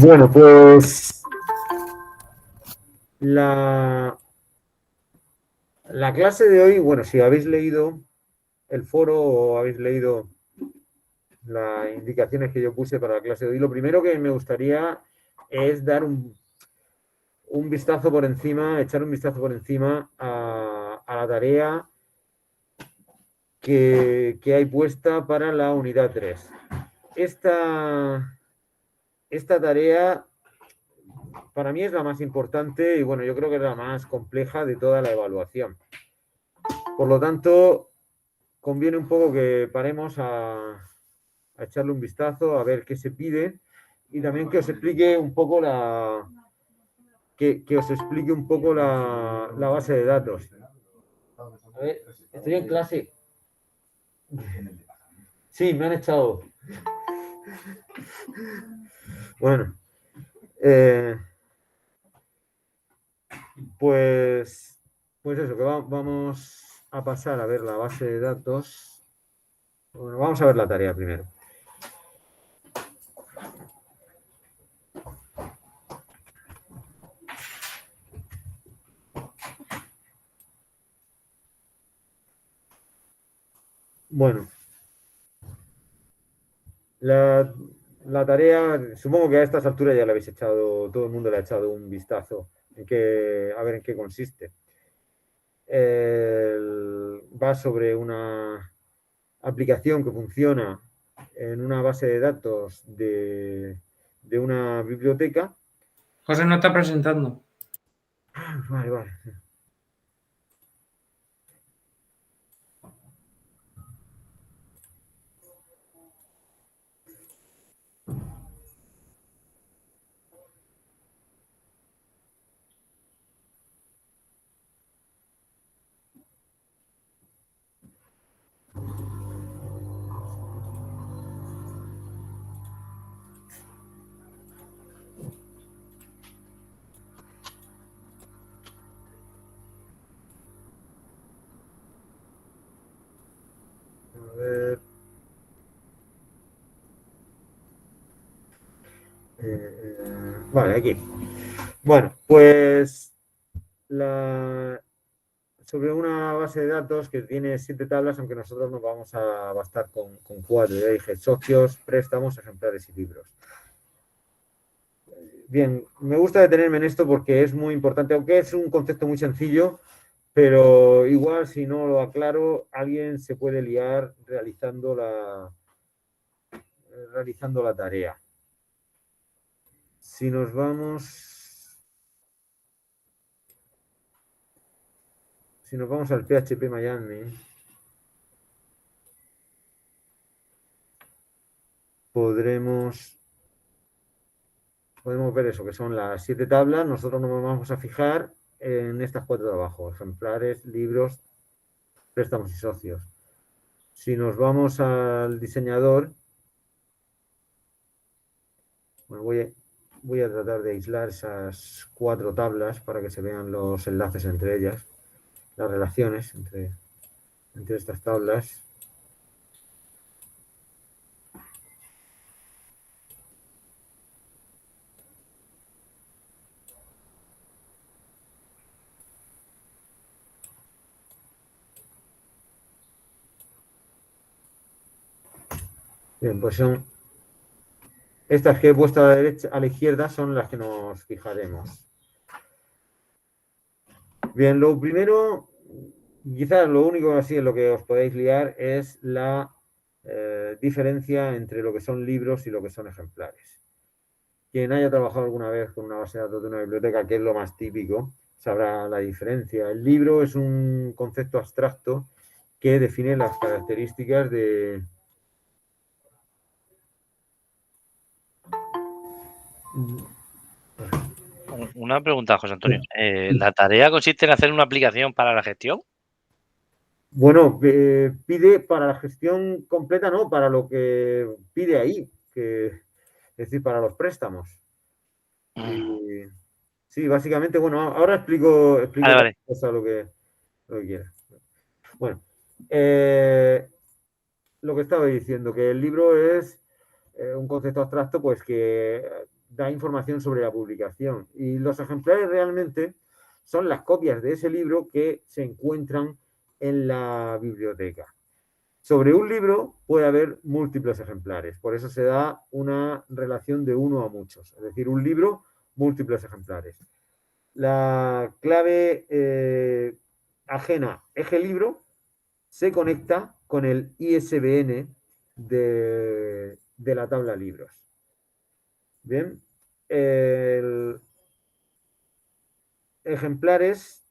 Bueno, pues la, la clase de hoy, bueno, si habéis leído el foro o habéis leído las indicaciones que yo puse para la clase de hoy, lo primero que me gustaría es dar un vistazo por encima, echar un vistazo por encima a la tarea que hay puesta para la unidad 3. Esta tarea para mí es la más importante y bueno, yo creo que es la más compleja de toda la evaluación. Por lo tanto, conviene un poco que paremos a echarle un vistazo, a ver qué se pide y también que os explique un poco que os explique un poco la base de datos. A ver, estoy en clase. Sí, me han echado. Bueno, eh, pues, pues eso, que vamos a pasar a ver la base de datos. Bueno, vamos a ver la tarea primero. Bueno, la, la tarea, supongo que a estas alturas ya le habéis echado, todo el mundo le ha echado un vistazo a ver en qué consiste. Va sobre una aplicación que funciona en una base de datos de una biblioteca. José no está presentando. Vale, vale. A ver. Vale, aquí. Bueno, pues sobre una base de datos que tiene 7 tablas, aunque nosotros nos vamos a bastar con 4. Ya dije, socios, préstamos, ejemplares y libros. Bien, me gusta detenerme en esto porque es muy importante, aunque es un concepto muy sencillo, pero igual si no lo aclaro, alguien se puede liar realizando la tarea. Si nos vamos al PHP Miami, podemos ver eso, que son las 7 tablas. Nosotros nos vamos a fijar en estas 4 de abajo: ejemplares, libros, préstamos y socios. Si nos vamos al diseñador, bueno, voy a tratar de aislar esas 4 tablas para que se vean los enlaces entre ellas, las relaciones entre estas tablas. Bien, pues son estas que he puesto a la izquierda son las que nos fijaremos. Bien, lo primero, quizás lo único así en lo que os podéis liar es la diferencia entre lo que son libros y lo que son ejemplares. Quien haya trabajado alguna vez con una base de datos de una biblioteca, que es lo más típico, sabrá la diferencia. El libro es un concepto abstracto que define las características de... Una pregunta, José Antonio. ¿La tarea consiste en hacer una aplicación para la gestión? Bueno, pide para la gestión completa, no, para lo que pide ahí, es decir, para los préstamos. Y, sí, básicamente, bueno, ahora explico Vale. cosa lo que quieras. Bueno, lo que estaba diciendo, que el libro es un concepto abstracto, pues que da información sobre la publicación. Y los ejemplares realmente son las copias de ese libro que se encuentran en la biblioteca. Sobre un libro puede haber múltiples ejemplares, por eso se da una relación de 1 a muchos, es decir, un libro, múltiples ejemplares. La clave ajena eje libro se conecta con el ISBN de la tabla libros. Bien, el ejemplares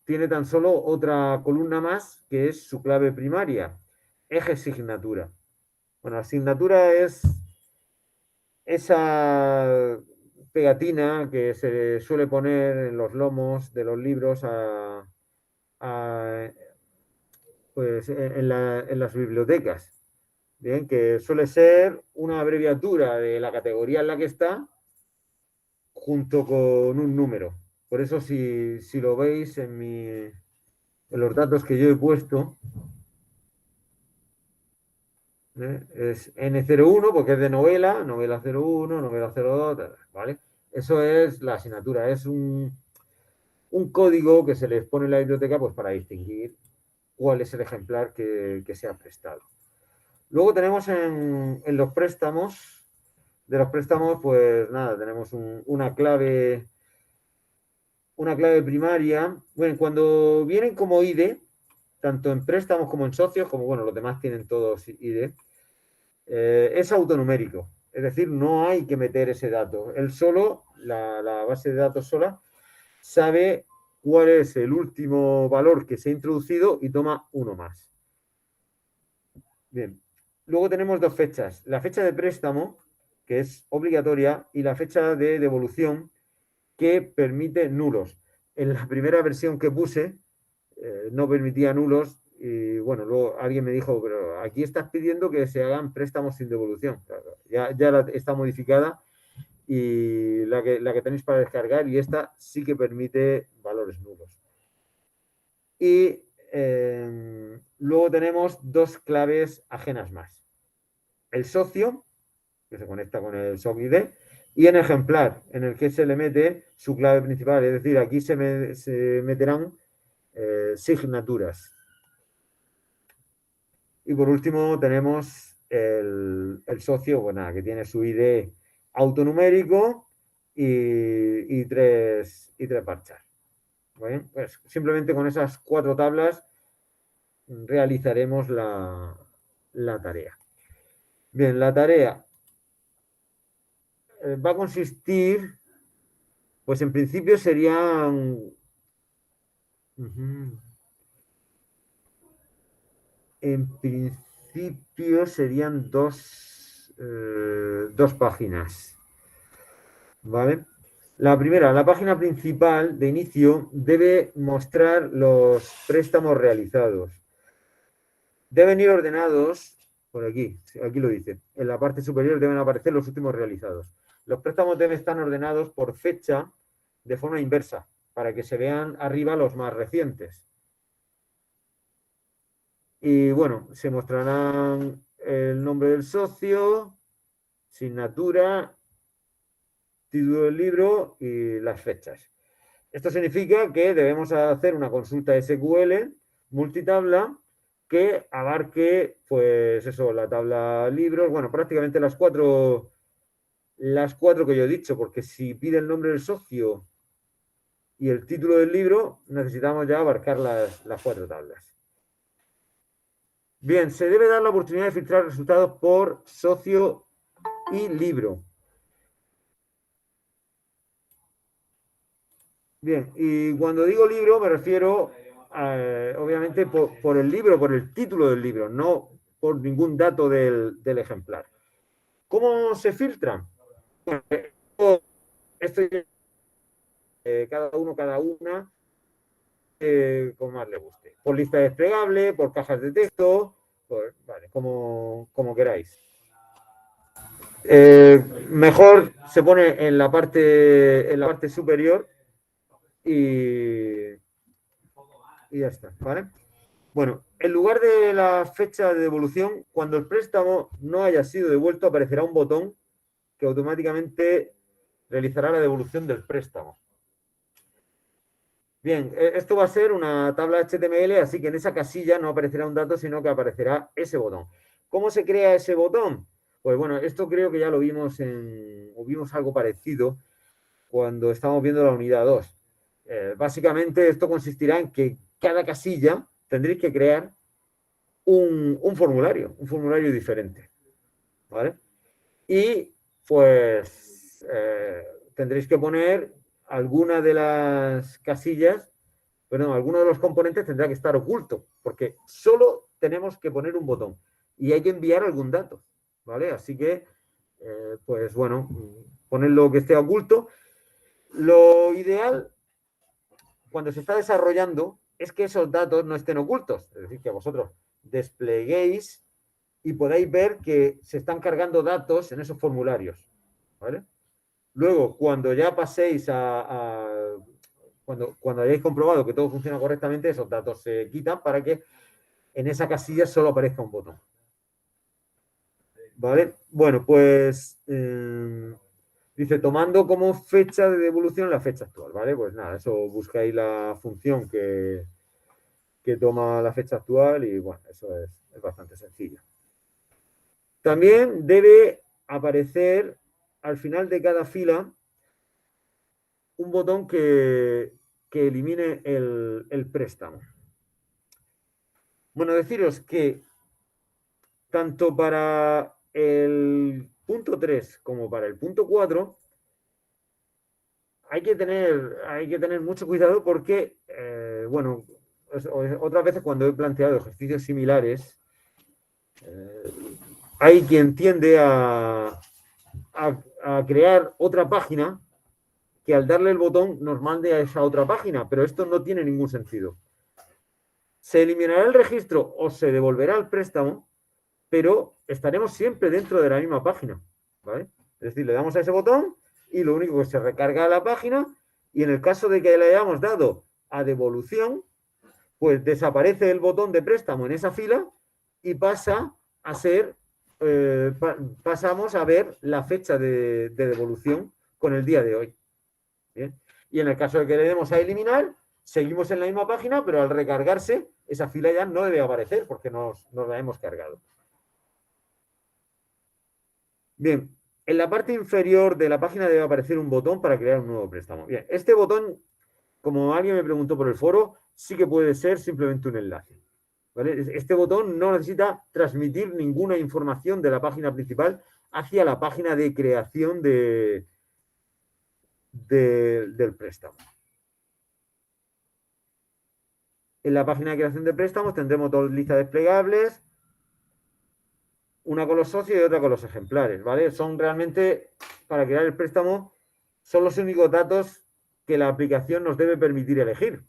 tiene tan solo otra columna más que es su clave primaria, eje asignatura. Bueno, asignatura es esa pegatina que se suele poner en los lomos de los libros pues en las bibliotecas. Bien, que suele ser una abreviatura de la categoría en la que está junto con un número. Por eso si lo veis en los datos que yo he puesto, es N01 porque es de novela 01, novela 02, ¿vale? Eso es la asignatura, es un código que se les pone en la biblioteca pues para distinguir cuál es el ejemplar que se ha prestado. Luego tenemos en los préstamos, de los préstamos, pues nada, tenemos una clave primaria. Bueno, cuando vienen como ID, tanto en préstamos como en socios, como bueno, los demás tienen todos ID, es autonumérico. Es decir, no hay que meter ese dato. Él solo, la base de datos sola, sabe cuál es el último valor que se ha introducido y toma uno más. Bien. Luego tenemos dos fechas. La fecha de préstamo, que es obligatoria, y la fecha de devolución, que permite nulos. En la primera versión que puse, no permitía nulos, y bueno, luego alguien me dijo, pero aquí estás pidiendo que se hagan préstamos sin devolución. Ya está modificada y la que tenéis para descargar, y esta sí que permite valores nulos. Y luego tenemos dos claves ajenas más. El socio, que se conecta con el SOC ID, y en ejemplar, en el que se le mete su clave principal. Es decir, aquí se meterán signaturas. Y por último tenemos el socio, bueno, que tiene su ID autonumérico y tres parchas. Bueno, pues simplemente con esas 4 tablas realizaremos la tarea. Bien, la tarea va a consistir, pues en principio serían... En principio serían dos páginas. ¿Vale? La primera, la página principal de inicio debe mostrar los préstamos realizados. Deben ir ordenados, por aquí lo dice, en la parte superior deben aparecer los últimos realizados. Los préstamos deben estar ordenados por fecha de forma inversa, para que se vean arriba los más recientes. Y bueno, se mostrarán el nombre del socio, asignatura, título del libro y las fechas. Esto significa que debemos hacer una consulta SQL multitabla que abarque, pues eso, la tabla libros, bueno, prácticamente las cuatro que yo he dicho, porque si pide el nombre del socio y el título del libro, necesitamos ya abarcar las 4 tablas. Bien, se debe dar la oportunidad de filtrar resultados por socio y libro. Bien, y cuando digo libro me refiero, obviamente, por el libro, por el título del libro, no por ningún dato del ejemplar. ¿Cómo se filtran? Esto cada una, como más le guste. Por lista desplegable, por cajas de texto, vale, como queráis. Mejor se pone en la parte superior y ya está, ¿vale? Bueno, en lugar de la fecha de devolución, cuando el préstamo no haya sido devuelto, aparecerá un botón que automáticamente realizará la devolución del préstamo. Bien, esto va a ser una tabla HTML, así que en esa casilla no aparecerá un dato, sino que aparecerá ese botón. ¿Cómo se crea ese botón? Pues bueno, esto creo que ya lo vimos o vimos algo parecido cuando estábamos viendo la unidad 2. Básicamente esto consistirá en que cada casilla tendréis que crear un formulario diferente, ¿vale? Y pues tendréis que poner alguna de las casillas, perdón, alguno de los componentes tendrá que estar oculto, porque solo tenemos que poner un botón y hay que enviar algún dato, ¿vale? Así que, pues bueno, ponerlo que esté oculto. Lo ideal, cuando se está desarrollando, es que esos datos no estén ocultos, es decir, que vosotros despleguéis y podáis ver que se están cargando datos en esos formularios, ¿vale? Luego, cuando ya paséis cuando hayáis comprobado que todo funciona correctamente, esos datos se quitan para que en esa casilla solo aparezca un botón. ¿Vale? Bueno, pues dice, tomando como fecha de devolución la fecha actual, ¿vale? Pues nada, eso buscáis la función que toma la fecha actual y bueno, eso es bastante sencillo. También debe aparecer al final de cada fila un botón que elimine el préstamo. Bueno, deciros que tanto para el punto 3 como para el punto 4 hay que tener mucho cuidado porque, bueno, otras veces cuando he planteado ejercicios similares, hay quien tiende a crear otra página que al darle el botón nos mande a esa otra página, pero esto no tiene ningún sentido. Se eliminará el registro o se devolverá el préstamo, pero estaremos siempre dentro de la misma página, ¿vale? Es decir, le damos a ese botón y lo único que se recarga la página y en el caso de que le hayamos dado a devolución, pues desaparece el botón de préstamo en esa fila y pasa a ser, pasamos a ver la fecha de devolución con el día de hoy. ¿Bien? Y en el caso de que le demos a eliminar, seguimos en la misma página, pero al recargarse, esa fila ya no debe aparecer porque nos la hemos cargado. Bien, en la parte inferior de la página debe aparecer un botón para crear un nuevo préstamo. Bien, este botón, como alguien me preguntó por el foro, sí que puede ser simplemente un enlace, ¿vale? Este botón no necesita transmitir ninguna información de la página principal hacia la página de creación del préstamo. En la página de creación de préstamos tendremos dos listas desplegables, una con los socios y otra con los ejemplares, ¿vale? Son realmente, para crear el préstamo, son los únicos datos que la aplicación nos debe permitir elegir.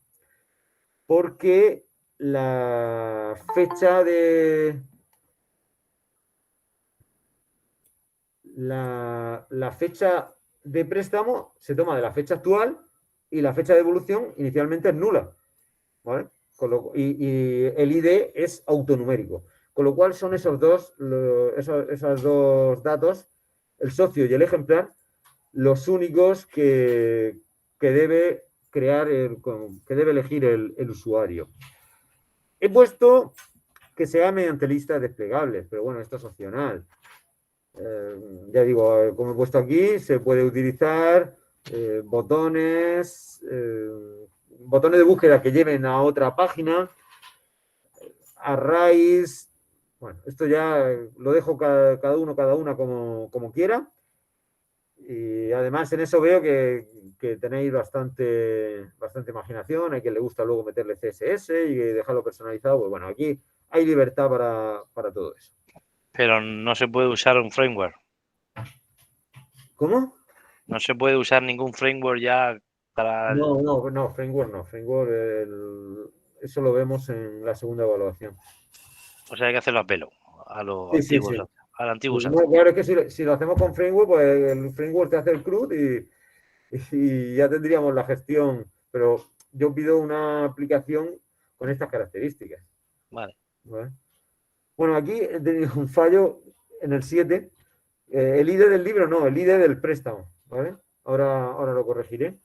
Porque la fecha de... La fecha de préstamo se toma de la fecha actual y la fecha de devolución inicialmente es nula, ¿vale? Y el ID es autonumérico. Con lo cual son esos dos datos, el socio y el ejemplar, los únicos que debe crear, que debe elegir el usuario. He puesto que sea mediante listas desplegables, pero bueno, esto es opcional. Ya digo, como he puesto aquí, se puede utilizar botones de búsqueda que lleven a otra página, arrays. Bueno, esto ya lo dejo cada una como quiera. Y además en eso veo que tenéis bastante imaginación. Hay quien le gusta luego meterle CSS y dejarlo personalizado. Pues bueno, aquí hay libertad para todo eso. Pero no se puede usar un framework. ¿Cómo? No se puede usar ningún framework ya para... No, framework no. Framework, eso lo vemos en la segunda evaluación. O sea, hay que hacerlo a pelo, a lo Sí, antiguo. sí. Al antiguo. Pues no, claro, es que si lo hacemos con framework, pues el framework te hace el CRUD y ya tendríamos la gestión. Pero yo pido una aplicación con estas características. Vale. ¿Vale? Bueno, aquí he tenido un fallo en el 7. El ID del libro no, el ID del préstamo, ¿vale? ahora lo corregiré.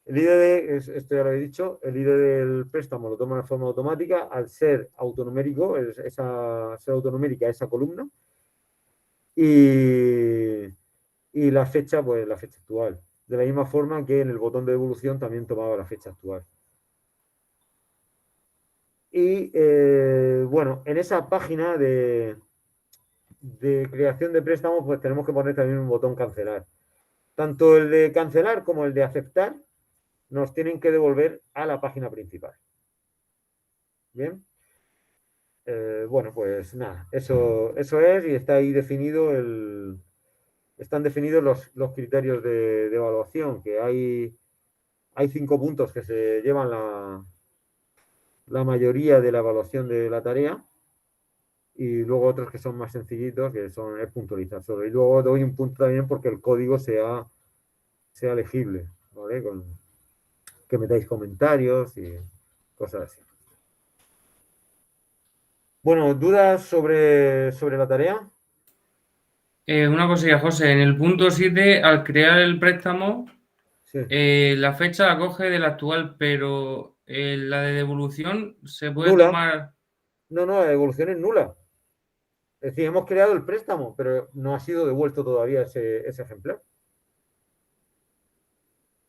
El IDD, esto ya lo he dicho, el IDD del préstamo lo toma de forma automática al ser autonomérico, ser autonomérica esa columna, y la fecha, pues la fecha actual. De la misma forma que en el botón de devolución también tomaba la fecha actual. Y bueno, en esa página de creación de préstamos, pues tenemos que poner también un botón cancelar. Tanto el de cancelar como el de aceptar nos tienen que devolver a la página principal. Bien. Bueno, pues nada, eso es, y está ahí definido están definidos los criterios de evaluación, que hay 5 puntos que se llevan la mayoría de la evaluación de la tarea, y luego otros que son más sencillitos, que es puntualizar solo. Y luego doy un punto también porque el código sea legible, ¿vale? Que metáis comentarios y cosas así. Bueno, ¿dudas sobre la tarea? Una cosilla, José. En el punto 7, al crear el préstamo, Sí. la fecha la coge del actual, pero la de devolución se puede Nula. tomar. No, la devolución es nula. Es decir, hemos creado el préstamo, pero no ha sido devuelto todavía ese ejemplar.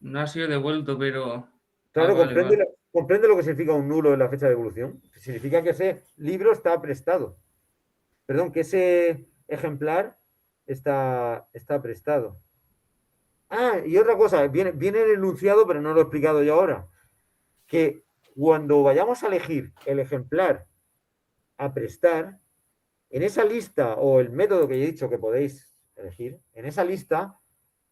No ha sido devuelto, pero. Claro, Vale, vale. comprende lo que significa un nulo en la fecha de devolución. Significa que ese libro está prestado. Perdón, que ese ejemplar está prestado. Ah, y otra cosa, viene en el enunciado, pero no lo he explicado yo ahora. Que cuando vayamos a elegir el ejemplar a prestar, en esa lista, o el método que he dicho que podéis elegir, en esa lista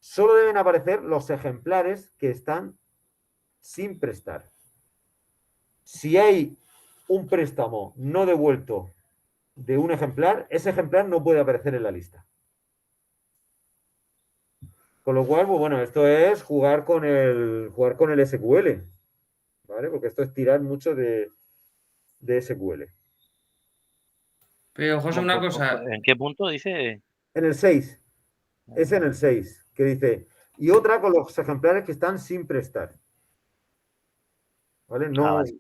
solo deben aparecer los ejemplares que están sin prestar. Si hay un préstamo no devuelto de un ejemplar, ese ejemplar no puede aparecer en la lista. Con lo cual, pues bueno, esto es jugar con el SQL, ¿vale? Porque esto es tirar mucho de SQL. Pero, José, una cosa. ¿En qué punto dice? En el 6, es en el 6, que dice, y otra con los ejemplares que están sin prestar. ¿Vale? No. Vale.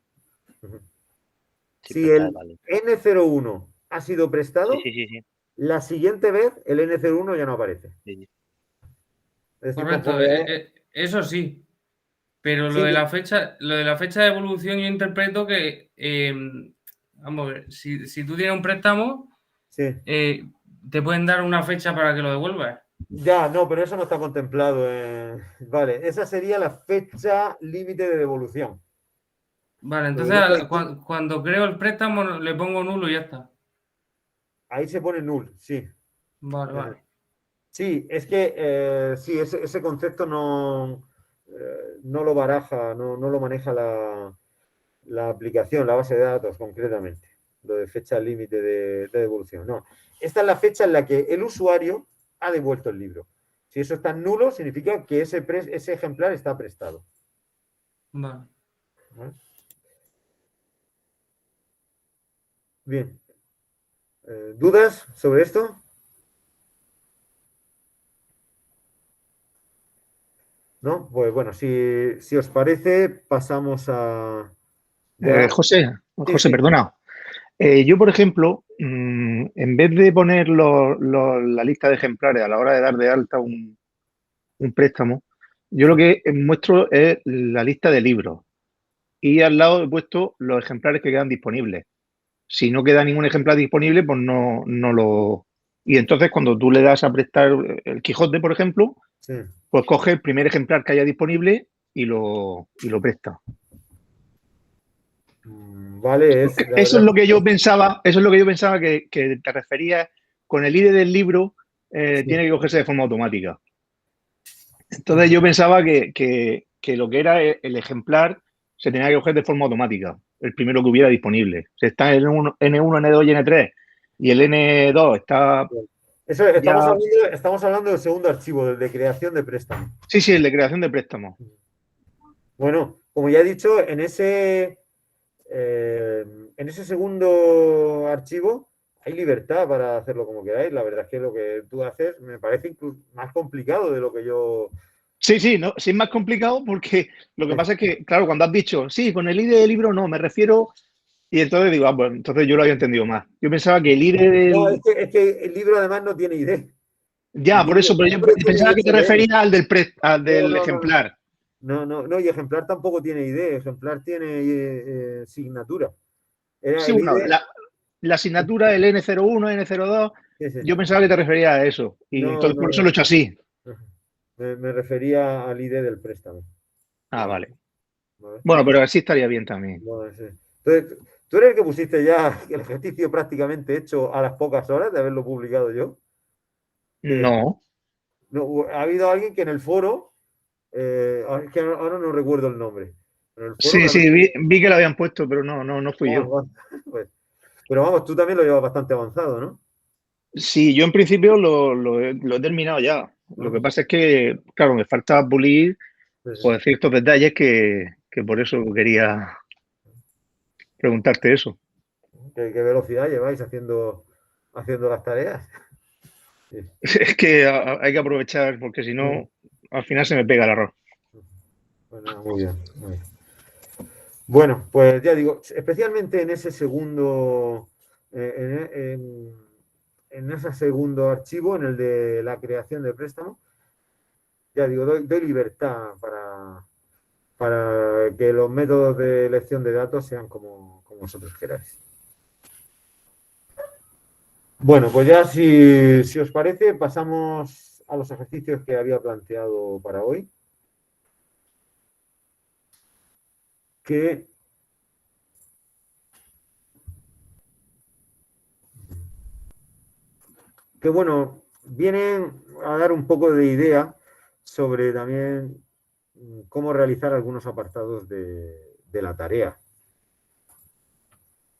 Si el N01 ha sido prestado, Sí. la siguiente vez el N01 ya no aparece. Sí. Es decir, Correcto, eso sí. Pero Sí, lo de la fecha de evolución, yo interpreto que, vamos a ver, si tú tienes un préstamo, sí. te pueden dar una fecha para que lo devuelvas. Ya, no, pero eso no está contemplado. Vale, esa sería la fecha límite de devolución. Vale, Lo que entonces yo estoy diciendo, cuando creo el préstamo le pongo nulo y ya está. ahí se pone null, sí. Vale. Sí, es que sí, ese concepto no lo baraja, no lo maneja la aplicación, la base de datos concretamente, lo de fecha límite de devolución. No, esta es la fecha en la que el usuario ha devuelto el libro. Si eso está en nulo, significa que ese ejemplar está prestado. Vale. ¿Vale? Bien. ¿Dudas sobre esto? ¿No? Pues bueno, si os parece, pasamos a... José, Sí. perdona. Yo, por ejemplo, en vez de poner la lista de ejemplares a la hora de dar de alta un préstamo, yo lo que muestro es la lista de libros y al lado he puesto los ejemplares que quedan disponibles. Si no queda ningún ejemplar disponible, pues no lo... Y entonces cuando tú le das a prestar el Quijote, por ejemplo, Sí. pues coge el primer ejemplar que haya disponible y lo presta. Vale, Eso es lo que yo pensaba, que te referías con el ID del libro, sí. tiene que cogerse de forma automática. Entonces yo pensaba que lo que era el ejemplar se tenía que coger de forma automática, el primero que hubiera disponible. Si está el N1, N2 y N3 y el N2 está Eso, ya... estamos hablando del segundo archivo, del de creación de préstamo. Sí, el de creación de préstamo. Bueno, como ya he dicho, en ese segundo archivo hay libertad para hacerlo como queráis. La verdad es que lo que tú haces me parece incluso más complicado de lo que yo Sí, sí, no, sí es más complicado porque lo que pasa es que, claro, cuando has dicho, sí, con el IDE del libro no, me refiero, y entonces digo, pues entonces yo lo había entendido más. Yo pensaba que el IDE No, del... es que el libro además no tiene ID. Ya, por eso, pero El yo libro tiene pensaba que te ISBN. referías al No, del no, no, no. ejemplar. No, y ejemplar tampoco tiene ID, ejemplar tiene signatura. Era Sí, el bueno, ID. la asignatura, el N01, N02, Sí, sí. yo pensaba que te referías a eso. Y No, entonces por eso no. lo he hecho así. Me refería al ID del préstamo. Ah, vale. ¿Vale? Bueno, pero así estaría bien también. Bueno, sí. Entonces, tú eres el que pusiste ya el ejercicio prácticamente hecho a las pocas horas de haberlo publicado yo. Que No. no, ha habido alguien que en el foro, es que ahora no recuerdo el nombre, pero en el foro Sí, sí, vi que lo habían puesto, pero no fui yo. pues, pero vamos, tú también lo llevas bastante avanzado, ¿no? Sí, yo en principio lo he terminado ya. Lo Ah, que pasa es que, claro, me falta pulir sí, sí. pues, ciertos detalles que por eso quería preguntarte eso. ¿Qué velocidad lleváis haciendo las tareas? Sí. Es que hay que aprovechar porque si no, al final se me pega el error. Pues nada, muy bien, muy bien. Bueno, pues ya digo, especialmente en ese segundo, en ese segundo archivo, en el de la creación de préstamo, ya digo, doy libertad para que los métodos de elección de datos sean como vosotros queráis. Bueno, pues ya si os parece, pasamos a los ejercicios que había planteado para hoy. Que bueno, vienen a dar un poco de idea sobre también cómo realizar algunos apartados de la tarea.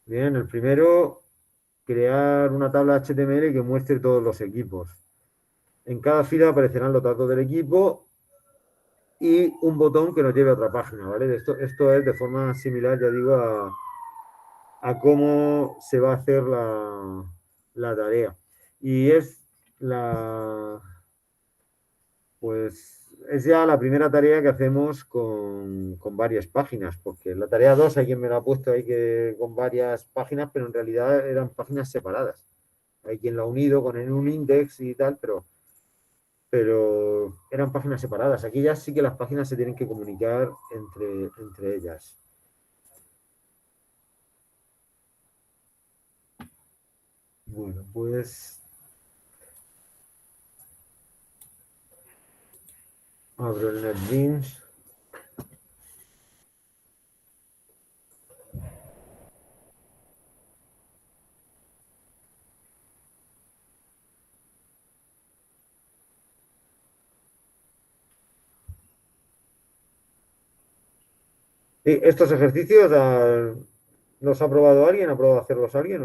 Bien, el primero, crear una tabla HTML que muestre todos los equipos. En cada fila aparecerán los datos del equipo y un botón que nos lleve a otra página, ¿vale? Esto es de forma similar, ya digo, a cómo se va a hacer la tarea. Y es pues es ya la primera tarea que hacemos con varias páginas, porque la tarea 2 hay quien me la ha puesto ahí que con varias páginas, pero en realidad eran páginas separadas. Hay quien la ha unido con un index y tal, pero eran páginas separadas. Aquí ya sí que las páginas se tienen que comunicar entre ellas. Bueno, pues abro el NetBeans. Sí, estos ejercicios los ha probado alguien, ha probado hacerlos alguien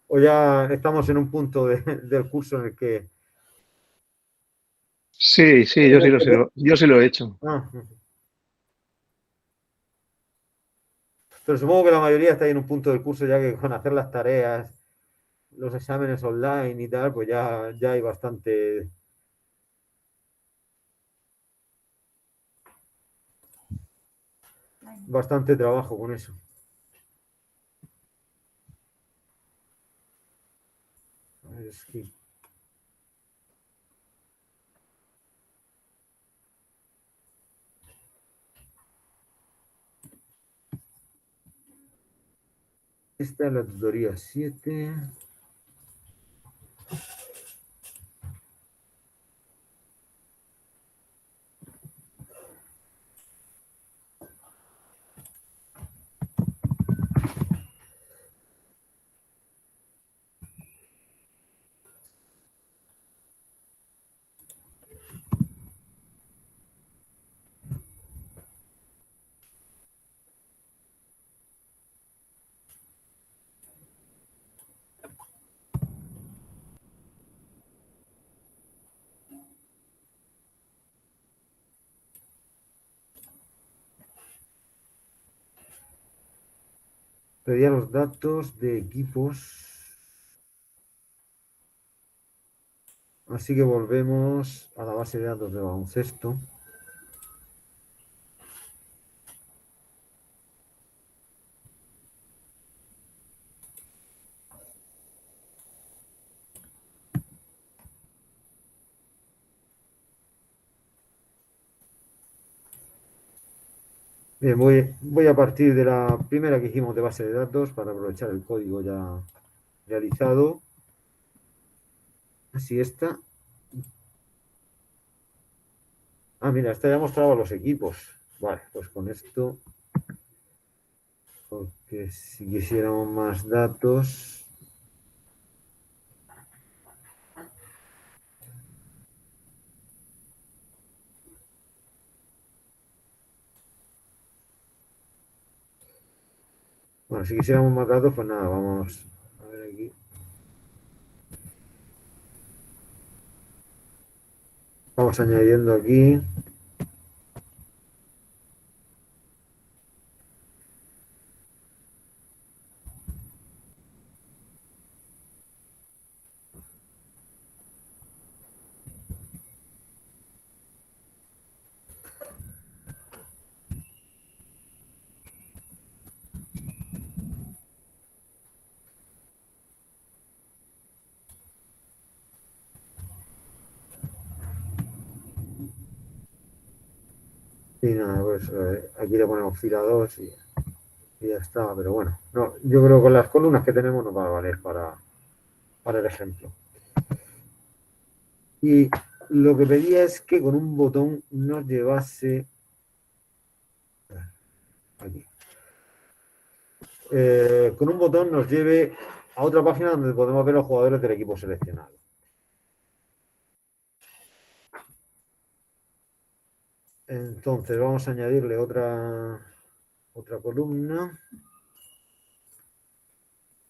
o ya estamos en un punto del curso en el que... Sí, sí, yo sí lo he hecho. Ah, pero supongo que la mayoría está ahí en un punto del curso ya que con hacer las tareas, los exámenes online y tal, pues ya hay bastante trabajo con eso. A ver, es que... Esta es la tutoría 7. Pedía los datos de equipos. Así que volvemos a la base de datos de baloncesto. Bien, voy a partir de la primera que hicimos de base de datos para aprovechar el código ya realizado. Así está. Ah, mira, esta ya mostraba los equipos. Vale, pues con esto, porque si quisiéramos más datos. Bueno, si quisiéramos más datos, pues nada, vamos a ver aquí. Vamos añadiendo aquí. Y nada, pues aquí le ponemos fila 2 y ya está. Pero bueno, no, yo creo que con las columnas que tenemos nos va a valer para el ejemplo. Y lo que pedía es que con un botón nos llevase aquí. Con un botón nos lleve a otra página donde podemos ver los jugadores del equipo seleccionado. Entonces vamos a añadirle otra columna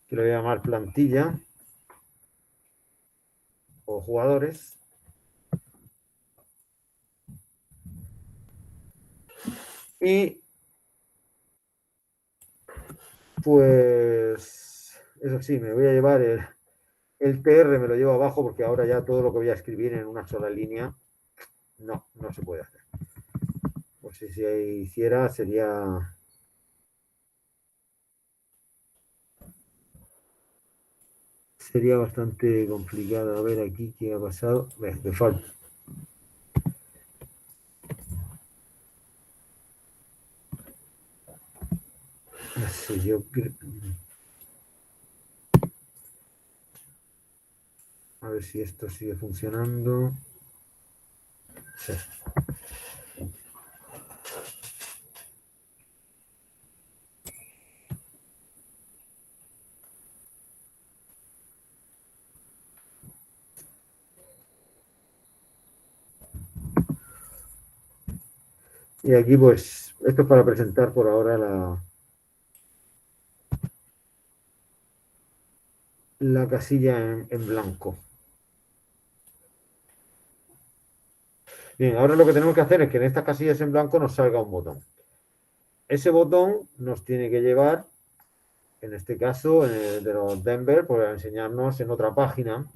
que le voy a llamar plantilla o jugadores. Y pues eso sí, me voy a llevar el TR, me lo llevo abajo porque ahora ya todo lo que voy a escribir en una sola línea no se puede hacer. Pues si se hiciera sería bastante complicado. A ver aquí qué ha pasado. Me falta. No sé, yo creo. A ver si esto sigue funcionando. Sí. Y aquí pues, esto es para presentar por ahora la casilla en blanco. Bien, ahora lo que tenemos que hacer es que en estas casillas en blanco nos salga un botón. Ese botón nos tiene que llevar, en este caso, de los Denver, pues a enseñarnos en otra página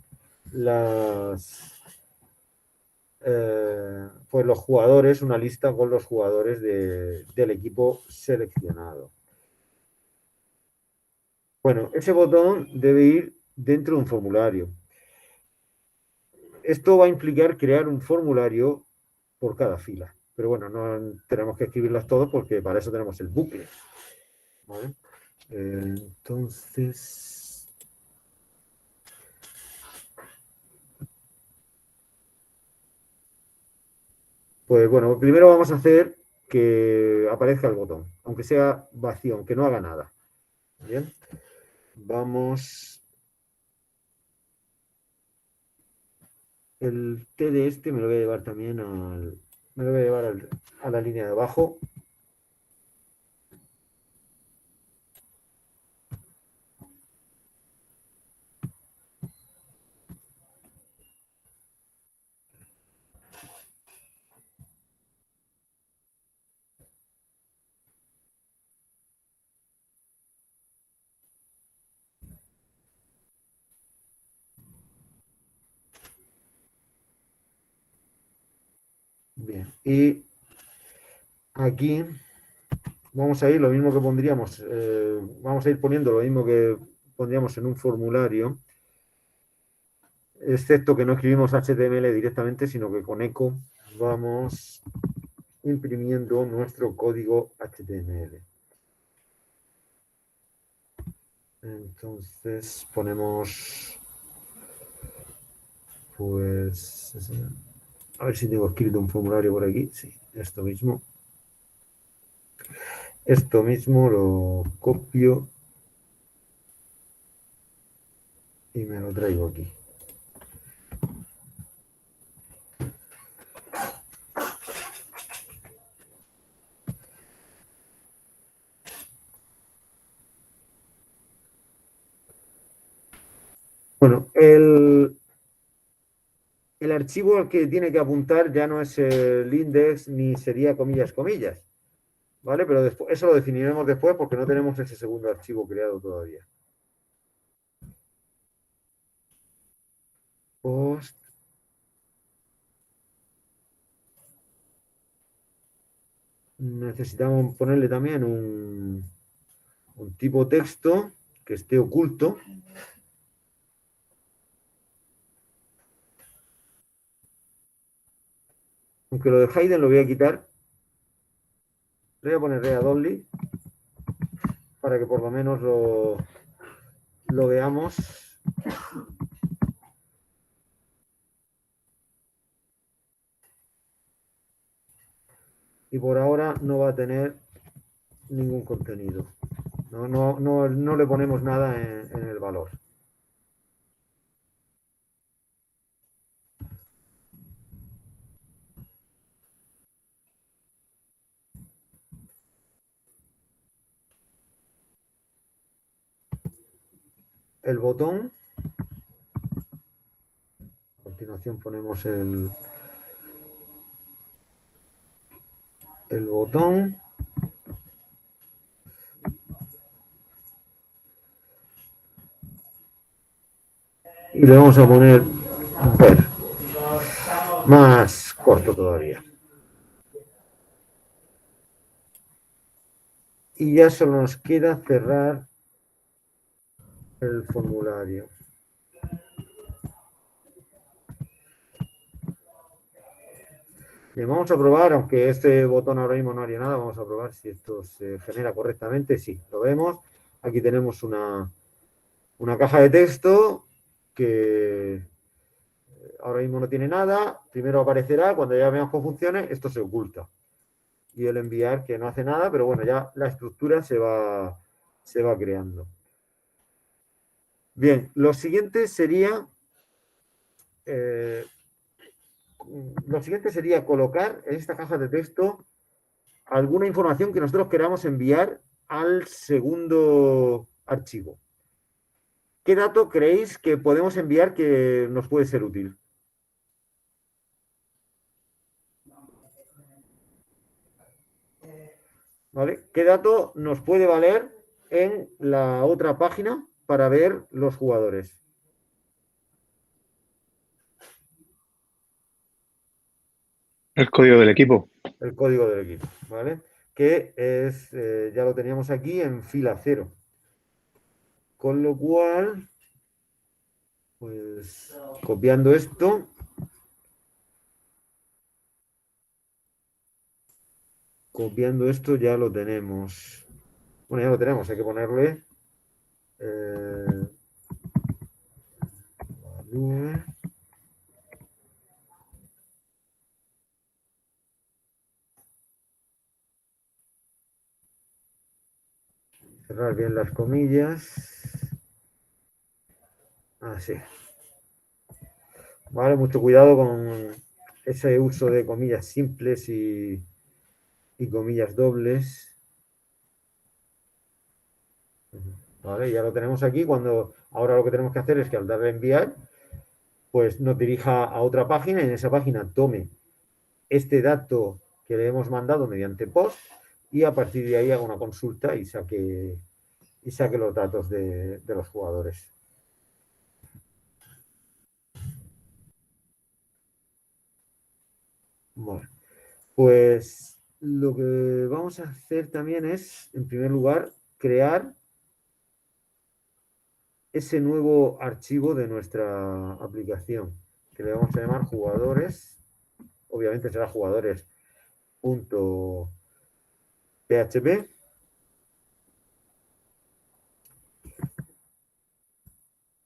pues los jugadores, una lista con los jugadores del equipo seleccionado. Bueno, ese botón debe ir dentro de un formulario. Esto va a implicar crear un formulario por cada fila. Pero bueno, no tenemos que escribirlas todas porque para eso tenemos el bucle. ¿Vale? Entonces... Pues bueno, primero vamos a hacer que aparezca el botón, aunque sea vacío, aunque no haga nada. Bien, vamos. El T de este me lo voy a llevar también me lo voy a llevar a la línea de abajo. Bien, y aquí vamos a ir lo mismo que pondríamos, vamos a ir poniendo lo mismo que pondríamos en un formulario, excepto que no escribimos HTML directamente, sino que con eco vamos imprimiendo nuestro código HTML. Entonces ponemos, pues, a ver si tengo escrito un formulario por aquí. Sí, esto mismo. Esto mismo lo copio y me lo traigo aquí. Bueno, el archivo al que tiene que apuntar ya no es el index ni sería comillas, comillas. ¿Vale? Pero después, eso lo definiremos después porque no tenemos ese segundo archivo creado todavía. Post. Necesitamos ponerle también un tipo texto que esté oculto. Aunque lo de Hayden lo voy a quitar. Le voy a poner read only para que por lo menos lo veamos. Y por ahora no va a tener ningún contenido. No le ponemos nada en el valor. El botón. A continuación ponemos el botón. Y le vamos a poner ver. Más corto todavía. Y ya solo nos queda cerrar el formulario. Bien, vamos a probar, aunque este botón ahora mismo no haría nada, vamos a probar si esto se genera correctamente. Sí, lo vemos. Aquí tenemos una caja de texto que ahora mismo no tiene nada. Primero aparecerá, cuando ya veamos cómo funcione, esto se oculta. Y el enviar, que no hace nada, pero bueno, ya la estructura se va creando. Bien, lo siguiente sería colocar en esta caja de texto alguna información que nosotros queramos enviar al segundo archivo. ¿Qué dato creéis que podemos enviar que nos puede ser útil? ¿Vale? ¿Qué dato nos puede valer en la otra página para ver los jugadores? El código del equipo. El código del equipo, ¿vale? Que es, ya lo teníamos aquí en fila 0. Con lo cual, pues copiando esto, ya lo tenemos. Bueno, ya lo tenemos, hay que ponerle value. Cerrar bien las comillas. Así. Vale, mucho cuidado con ese uso de comillas simples y comillas dobles. Vale, ya lo tenemos aquí. Ahora lo que tenemos que hacer es que al darle a enviar, pues nos dirija a otra página y en esa página tome este dato que le hemos mandado mediante post y a partir de ahí haga una consulta y saque los datos de los jugadores. Bueno, pues lo que vamos a hacer también es, en primer lugar, crear ese nuevo archivo de nuestra aplicación, que le vamos a llamar jugadores. Obviamente será jugadores PHP.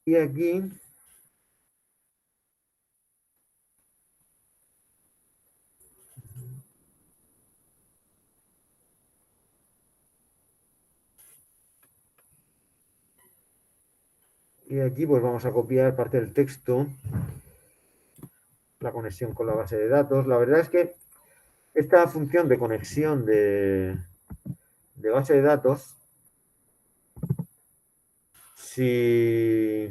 Y aquí pues vamos a copiar parte del texto, la conexión con la base de datos. La verdad es que esta función de conexión de base de datos, si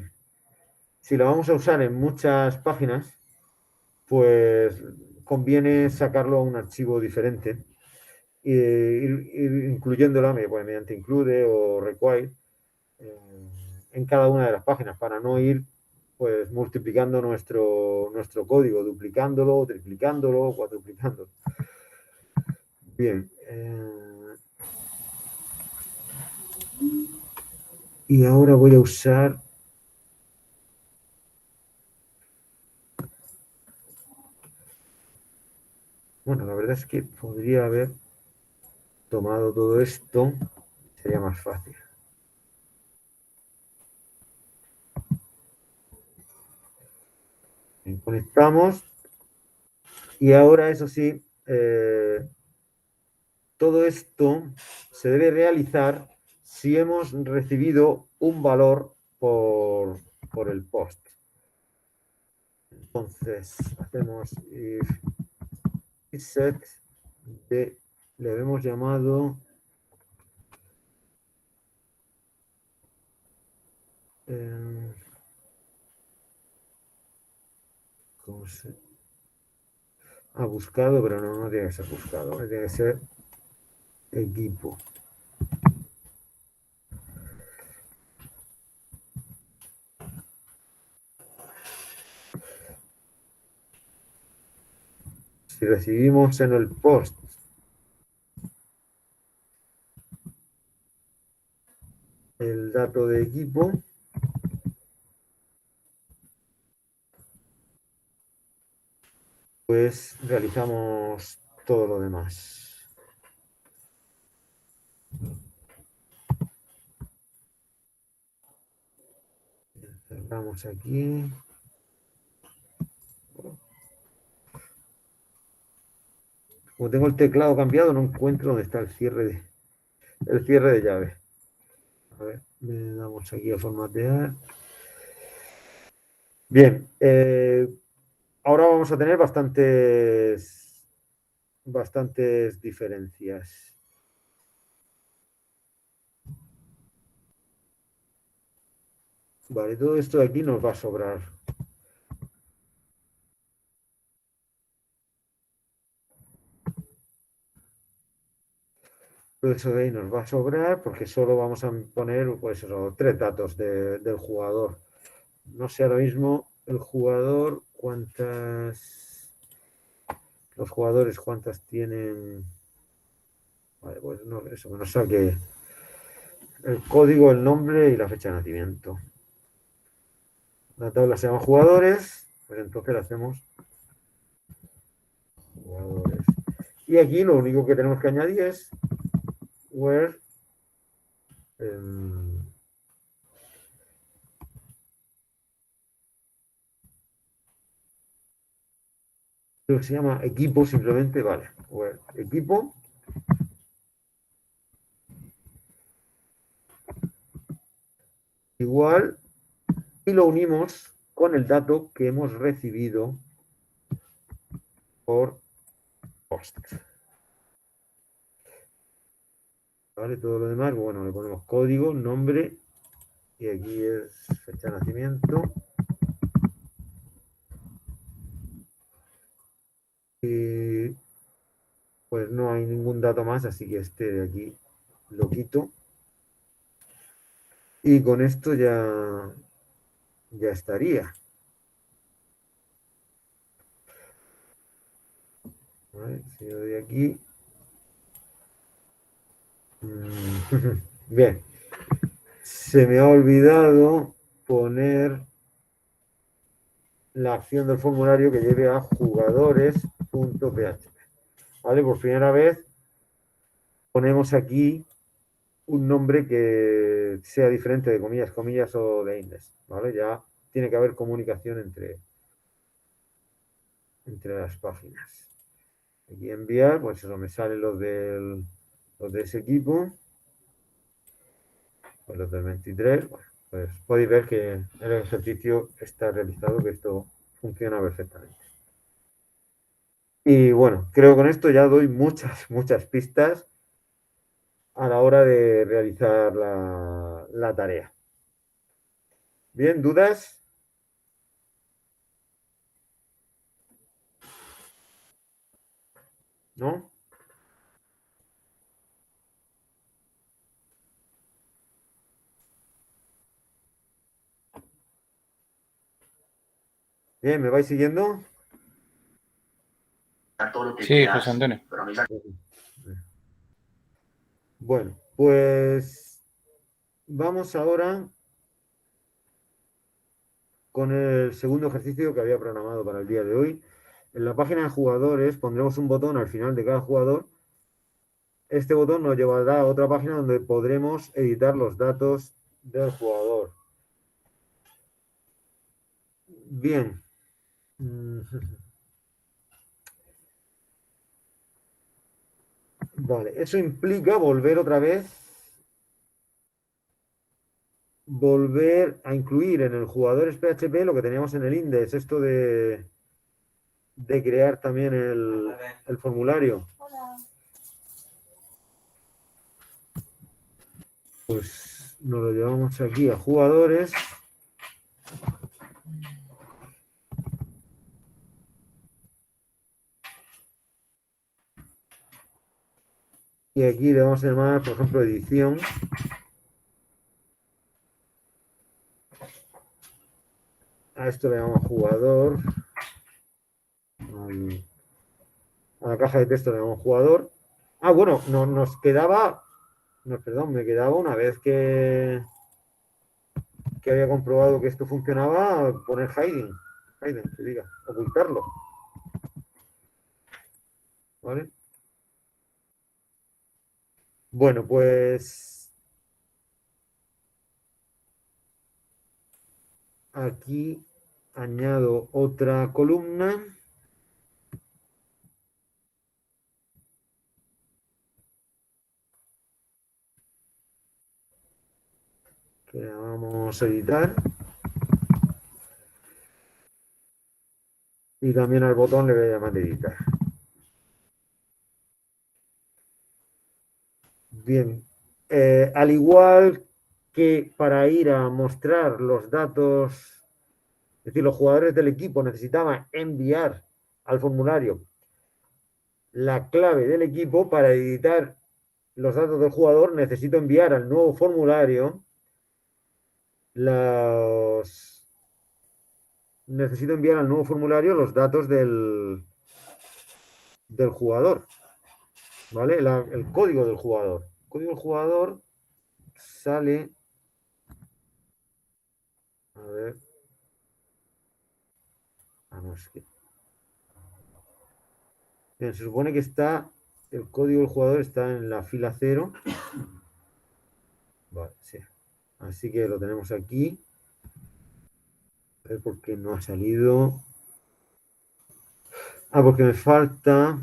la vamos a usar en muchas páginas, pues conviene sacarlo a un archivo diferente, ir incluyéndola mediante include o require en cada una de las páginas para no ir pues multiplicando nuestro código, duplicándolo, triplicándolo, cuadruplicándolo. Bien. Y ahora voy a usar bueno, la verdad es que podría haber tomado todo esto, sería más fácil. Bien, conectamos y ahora, eso sí, todo esto se debe realizar si hemos recibido un valor por el post. Entonces, hacemos if set de, le habíamos llamado ¿cómo se? Buscado, pero no tiene que ser buscado, tiene que ser equipo. Si recibimos en el post el dato de equipo, pues realizamos todo lo demás. Cerramos aquí. Como tengo el teclado cambiado, no encuentro dónde está el cierre de llave. A ver, le damos aquí a formatear. Bien, ahora vamos a tener bastantes diferencias. Vale, todo esto de aquí nos va a sobrar. Todo eso de ahí nos va a sobrar porque solo vamos a poner pues eso, 3 datos del jugador. No sé ahora mismo el jugador los jugadores cuántas tienen. Vale, pues no, eso que nos saque el código, el nombre y la fecha de nacimiento. La tabla se llama jugadores, pues entonces le hacemos jugadores. Y aquí lo único que tenemos que añadir es where creo que se llama equipo simplemente, vale, where equipo igual y lo unimos con el dato que hemos recibido por post. Vale, todo lo demás, bueno, le ponemos código, nombre y aquí es fecha de nacimiento. Y pues no hay ningún dato más, así que este de aquí lo quito. Y con esto ya estaría. Vale, si yo doy aquí. Bien. Se me ha olvidado poner la acción del formulario que lleve a jugadores.php. ¿vale? Por primera vez ponemos aquí un nombre que sea diferente de comillas, comillas o de index, ¿vale? Ya tiene que haber comunicación entre las páginas. Aquí enviar, pues eso, me salen los de ese equipo, pues los del 23, bueno, pues podéis ver que el ejercicio está realizado, que esto funciona perfectamente. Y bueno, creo que con esto ya doy muchas pistas a la hora de realizar la tarea. Bien, ¿dudas? ¿No? Bien, ¿me vais siguiendo? Sí, José Antonio. Bueno, pues vamos ahora con el segundo ejercicio que había programado para el día de hoy. En la página de jugadores pondremos un botón al final de cada jugador. Este botón nos llevará a otra página donde podremos editar los datos del jugador. Bien. Vale, eso implica volver otra vez, volver a incluir en el jugadores PHP lo que teníamos en el index, esto de crear también el formulario. Pues nos lo llevamos aquí a jugadores. Y aquí le vamos a llamar, por ejemplo, edición. A esto le llamamos jugador. A la caja de texto le llamamos jugador. Ah, bueno, nos quedaba, no, perdón, me quedaba una vez que había comprobado que esto funcionaba, poner hiding, que diga, ocultarlo. ¿Vale? Bueno, pues aquí añado otra columna. Que la vamos a editar. Y también al botón le voy a llamar editar. Bien. Al igual que para ir a mostrar los datos, es decir, los jugadores del equipo necesitaban enviar al formulario la clave del equipo, para editar los datos del jugador necesito enviar al nuevo formulario los datos del jugador, ¿vale? El código del jugador. El código del jugador sale, a ver, no, es que, bien, se supone que el código del jugador está en la fila 0. Vale, sí. Así que lo tenemos aquí. A ver por qué no ha salido. Ah, porque me falta.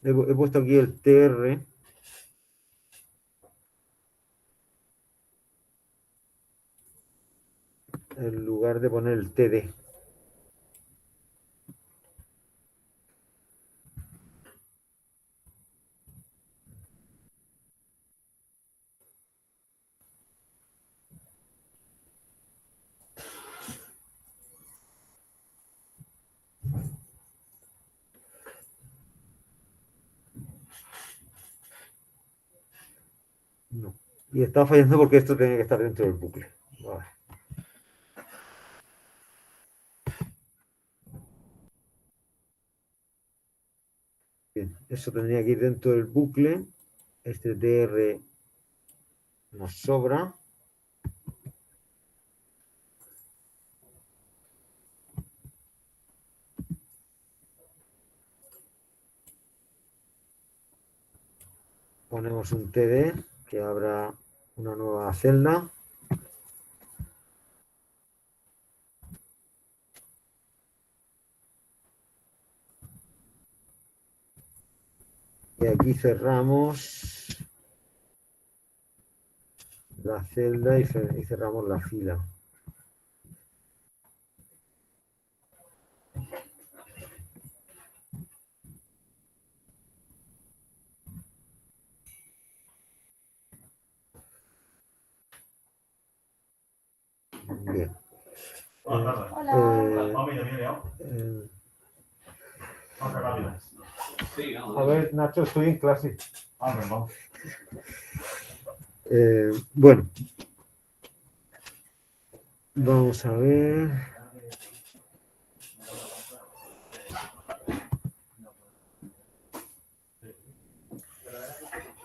He puesto aquí el TR. En lugar de poner el TD. No. Y está fallando porque esto tiene que estar dentro del bucle. Vale. Bien, eso tendría que ir dentro del bucle. Este TR nos sobra. ponemos un TD que abra una nueva celda. Y aquí cerramos la celda y cerramos la fila. Bien. A ver, Nacho, estoy en clase. Bueno, vamos a ver.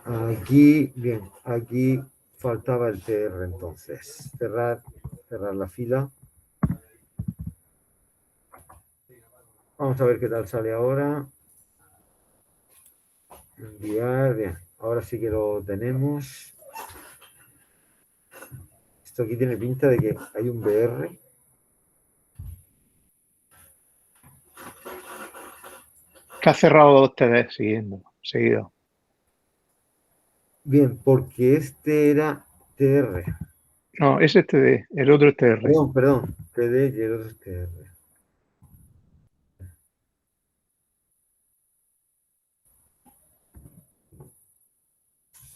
Aquí, bien, aquí faltaba el TR entonces. Cerrar la fila. Vamos a ver qué tal sale ahora. Enviar, bien. Ahora sí que lo tenemos. Esto aquí tiene pinta de que hay un BR. Que ha cerrado 2 TD seguido. Bien, porque este era TR. No, ese es TD, el otro es TR. Perdón. TD y el otro es TR.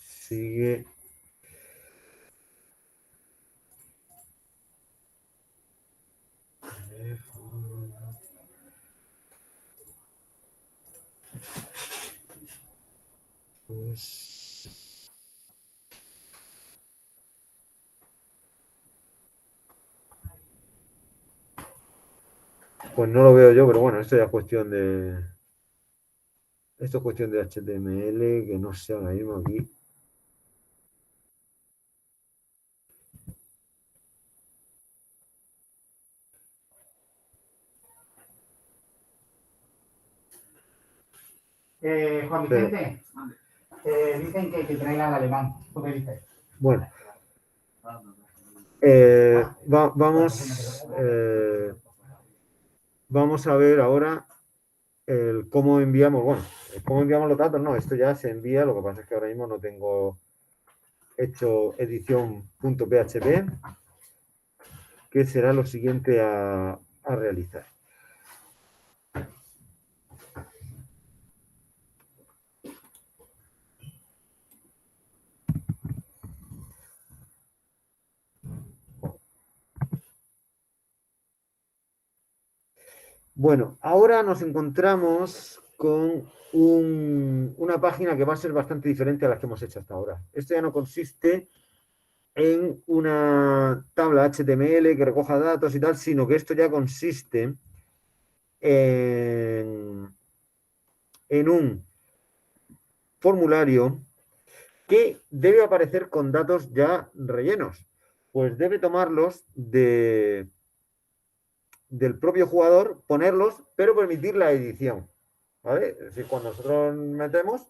Sigue. Pues no lo veo yo, pero bueno, esto ya es cuestión de. Esto es cuestión de HTML, que no sé ahora mismo aquí. Juan Vicente, dicen que traiga al alemán. ¿Tú qué dices? Bueno, vamos a ver ahora cómo enviamos, cómo enviamos los datos. No, esto ya se envía, lo que pasa es que ahora mismo no tengo hecho edición.php, que será lo siguiente a realizar. Bueno, ahora nos encontramos con una página que va a ser bastante diferente a las que hemos hecho hasta ahora. Esto ya no consiste en una tabla HTML que recoja datos y tal, sino que esto ya consiste en un formulario que debe aparecer con datos ya rellenos. Pues debe tomarlos del propio jugador, ponerlos, pero permitir la edición. ¿Vale? Es decir, cuando nosotros metemos,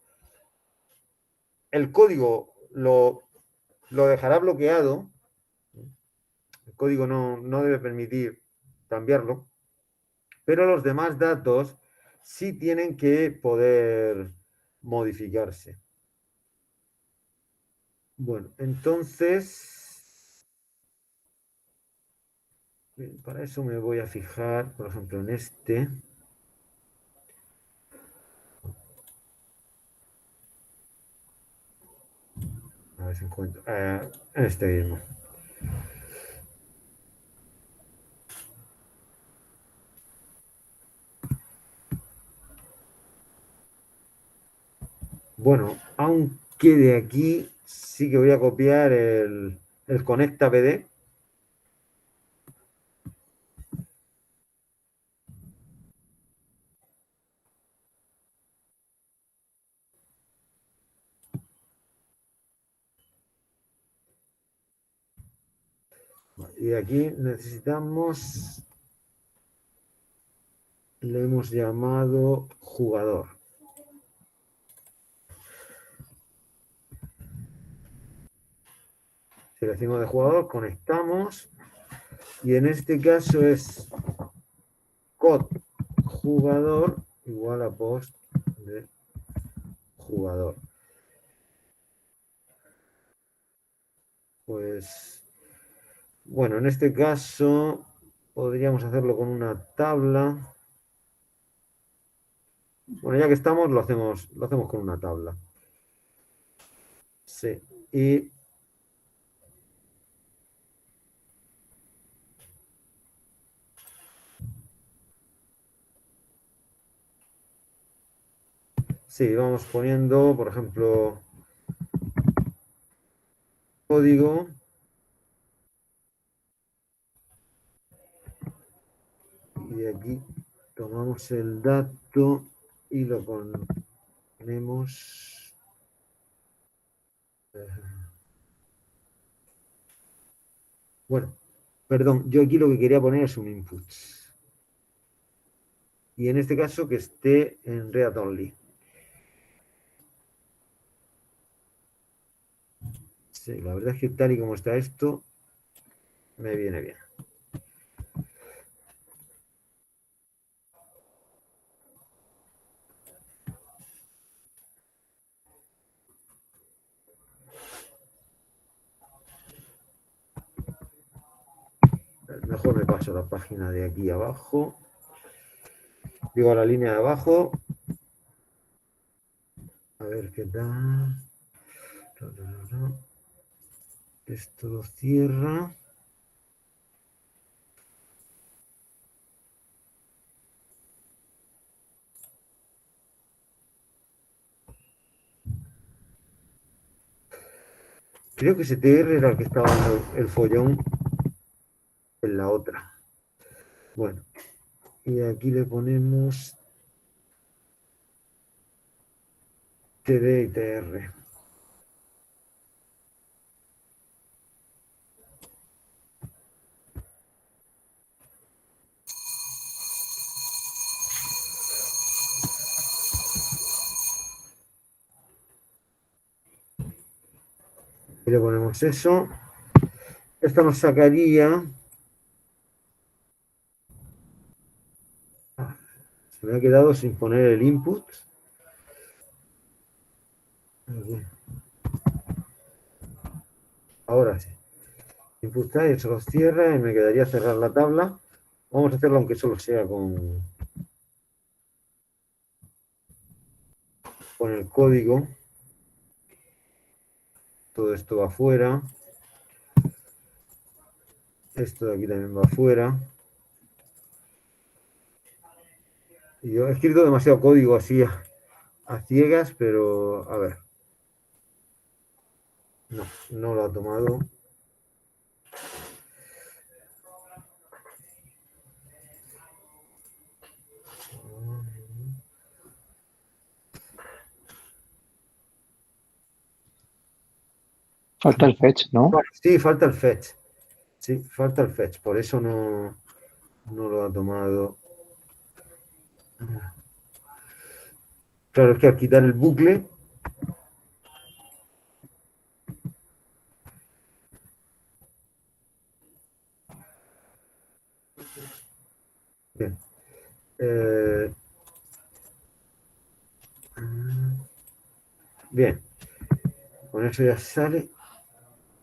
el código lo dejará bloqueado. El código no debe permitir cambiarlo, pero los demás datos sí tienen que poder modificarse. Bueno, entonces, bien, para eso me voy a fijar, por ejemplo, en este. A ver si encuentro. Este mismo. Bueno, aunque de aquí sí que voy a copiar el conecta PD. Y de aquí necesitamos, le hemos llamado jugador. Selecciono de jugador, conectamos. Y en este caso es cod jugador igual a post de jugador. Pues, bueno, en este caso podríamos hacerlo con una tabla. Bueno, ya que estamos, lo hacemos con una tabla. Sí, y sí, vamos poniendo, por ejemplo, código. Y de aquí tomamos el dato y lo ponemos. Bueno, perdón, yo aquí lo que quería poner es un input. Y en este caso que esté en read only. Sí, la verdad es que tal y como está esto, me viene bien. Mejor me paso la página de aquí abajo. Digo a la línea de abajo. A ver qué tal. Esto lo cierra. Creo que CTR era el que estaba dando el follón en la otra. Bueno, y aquí le ponemos TD y TR. Y le ponemos eso. Esto nos sacaría. Se me ha quedado sin poner el input. Ahora sí. Input type, se los cierra y me quedaría cerrar la tabla. Vamos a hacerlo aunque solo sea con el código. Todo esto va afuera. Esto de aquí también va afuera. Y yo he escrito demasiado código así a ciegas, pero a ver. No lo ha tomado. Falta el fetch, ¿no? Sí, falta el fetch. Sí, falta el fetch. Por eso no lo ha tomado. Claro, es que al quitar el bucle. Bien. Bien. Con eso ya sale.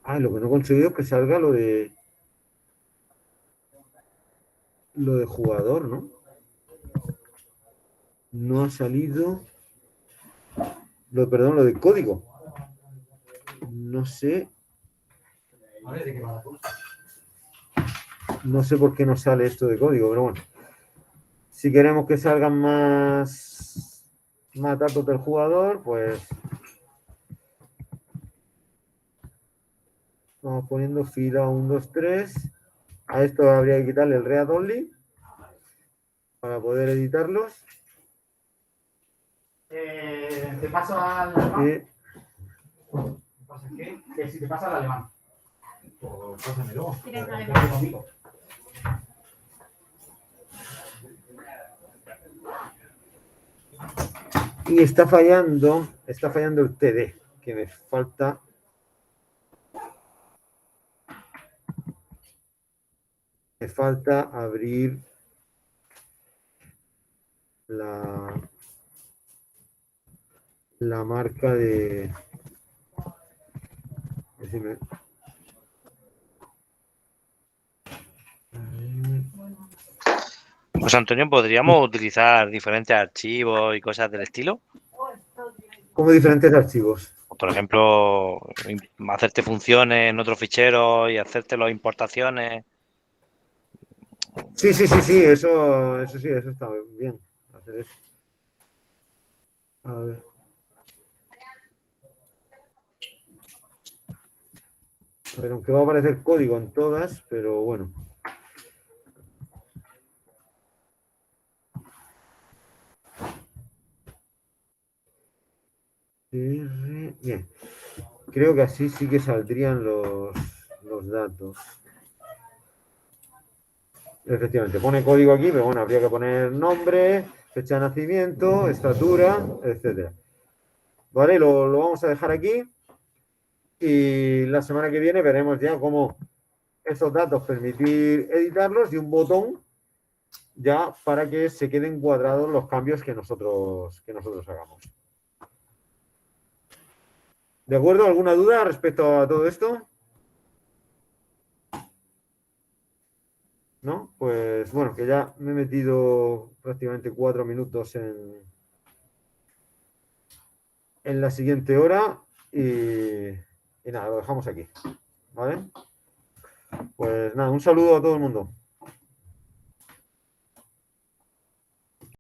Ah, lo que no he conseguido es que salga lo de jugador, ¿no? No ha salido. Perdón, lo de código. No sé. No sé por qué no sale esto de código, pero bueno. Si queremos que salgan más datos del jugador, pues vamos poniendo fila 1, 2, 3. A esto habría que quitarle el read only para poder editarlos. Te paso al alemán. Que si te pasa al alemán. Pues pásamelo. Conmigo. Y está fallando el TD, que me falta Me falta abrir la marca de... Decime. José Antonio, ¿podríamos utilizar diferentes archivos y cosas del estilo? Como diferentes archivos. Por ejemplo, hacerte funciones en otro fichero y hacerte las importaciones. Sí, eso está bien. Hacer eso. A ver. A ver, aunque va a aparecer código en todas, pero bueno. Bien. Creo que así sí que saldrían los datos. Efectivamente, pone código aquí, pero bueno, habría que poner nombre, fecha de nacimiento, estatura, etcétera. Vale, lo vamos a dejar aquí y la semana que viene veremos ya cómo esos datos permitir editarlos y un botón ya para que se queden cuadrados los cambios que nosotros hagamos. ¿De acuerdo? ¿Alguna duda respecto a todo esto? ¿No? Pues bueno, que ya me he metido prácticamente 4 minutos en la siguiente hora y nada, lo dejamos aquí. ¿Vale? Pues nada, un saludo a todo el mundo.